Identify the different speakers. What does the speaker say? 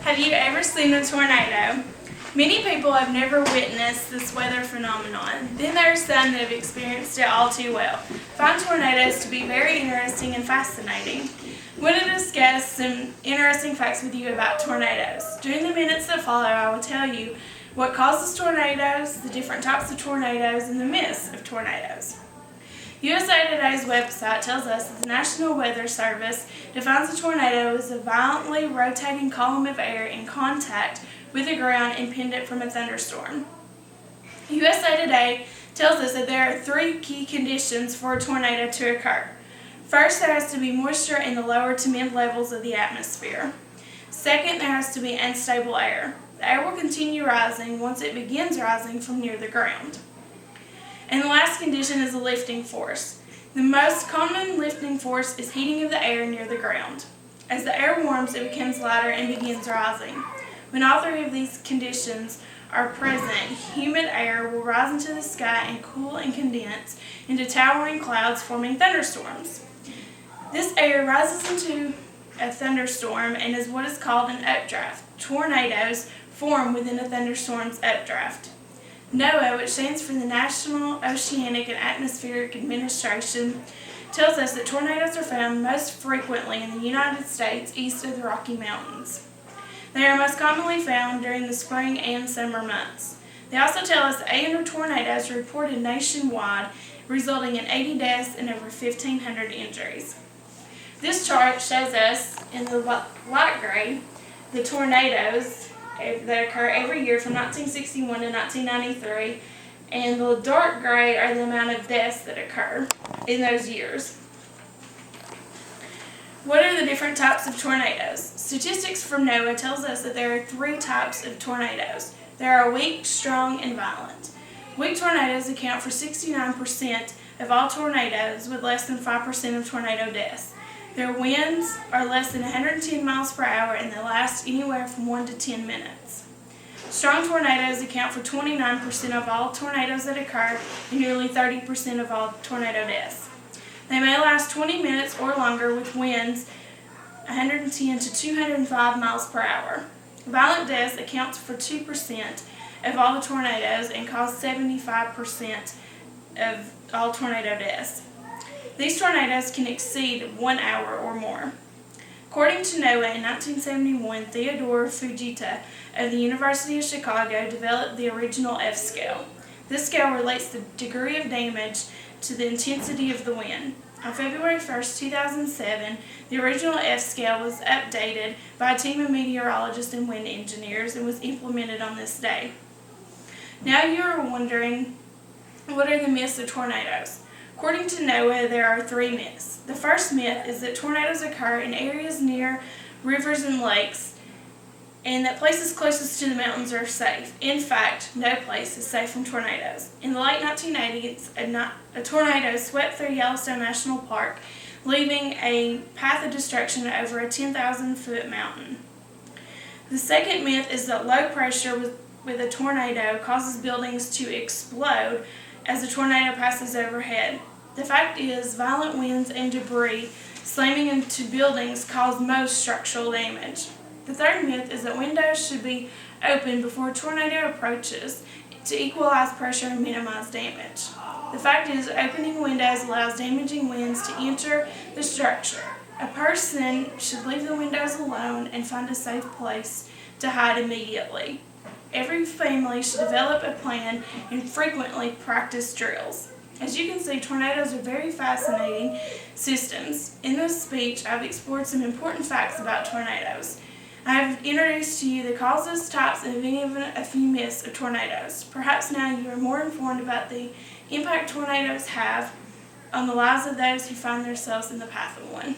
Speaker 1: Have you ever seen a tornado? Many people have never witnessed this weather phenomenon. Then there are some that have experienced it all too well. Find tornadoes to be very interesting and fascinating. I want to discuss some interesting facts with you about tornadoes. During the minutes that follow, I will tell you what causes tornadoes, the different types of tornadoes, and the myths of tornadoes. USA Today's website tells us that the National Weather Service defines a tornado as a violently rotating column of air in contact with the ground independent from a thunderstorm. USA Today tells us that there are three key conditions for a tornado to occur. First, there has to be moisture in the lower to mid levels of the atmosphere. Second, there has to be unstable air. The air will continue rising once it begins rising from near the ground. And the last condition is a lifting force. The most common lifting force is heating of the air near the ground. As the air warms, it becomes lighter and begins rising. When all three of these conditions are present, humid air will rise into the sky and cool and condense into towering clouds, forming thunderstorms. This air rises into a thunderstorm and is what is called an updraft. Tornadoes form within a thunderstorm's updraft. NOAA, which stands for the National Oceanic and Atmospheric Administration, tells us that tornadoes are found most frequently in the United States east of the Rocky Mountains. They are most commonly found during the spring and summer months. They also tell us that 800 tornadoes are reported nationwide, resulting in 80 deaths and over 1,500 injuries. This chart shows us in the light gray the tornadoes that occur every year from 1961 to 1993, and the dark gray are the amount of deaths that occur in those years. What are the different types of tornadoes? Statistics from NOAA tells us that there are three types of tornadoes. There are weak, strong, and violent. Weak tornadoes account for 69% of all tornadoes, with less than 5% of tornado deaths. Their winds are less than 110 miles per hour and they last anywhere from 1 to 10 minutes. Strong tornadoes account for 29% of all tornadoes that occur and nearly 30% of all tornado deaths. They may last 20 minutes or longer with winds 110 to 205 miles per hour. Violent deaths accounts for 2% of all the tornadoes and cause 75% of all tornado deaths. These tornadoes can exceed 1 hour or more. According to NOAA, in 1971, Theodore Fujita of the University of Chicago developed the original F-scale. This scale relates the degree of damage to the intensity of the wind. On February 1, 2007, the original F-scale was updated by a team of meteorologists and wind engineers and was implemented on this day. Now you are wondering, what are the myths of tornadoes? According to NOAA, there are three myths. The first myth is that tornadoes occur in areas near rivers and lakes, and that places closest to the mountains are safe. In fact, no place is safe from tornadoes. In the late 1980s, a tornado swept through Yellowstone National Park, leaving a path of destruction over a 10,000-foot mountain. The second myth is that low pressure with a tornado causes buildings to explode as the tornado passes overhead. The fact is, violent winds and debris slamming into buildings cause most structural damage. The third myth is that windows should be opened before a tornado approaches to equalize pressure and minimize damage. The fact is, opening windows allows damaging winds to enter the structure. A person should leave the windows alone and find a safe place to hide immediately. Every family should develop a plan and frequently practice drills. As you can see, tornadoes are very fascinating systems. In this speech, I've explored some important facts about tornadoes. I have introduced to you the causes, types, and even a few myths of tornadoes. Perhaps now you are more informed about the impact tornadoes have on the lives of those who find themselves in the path of one.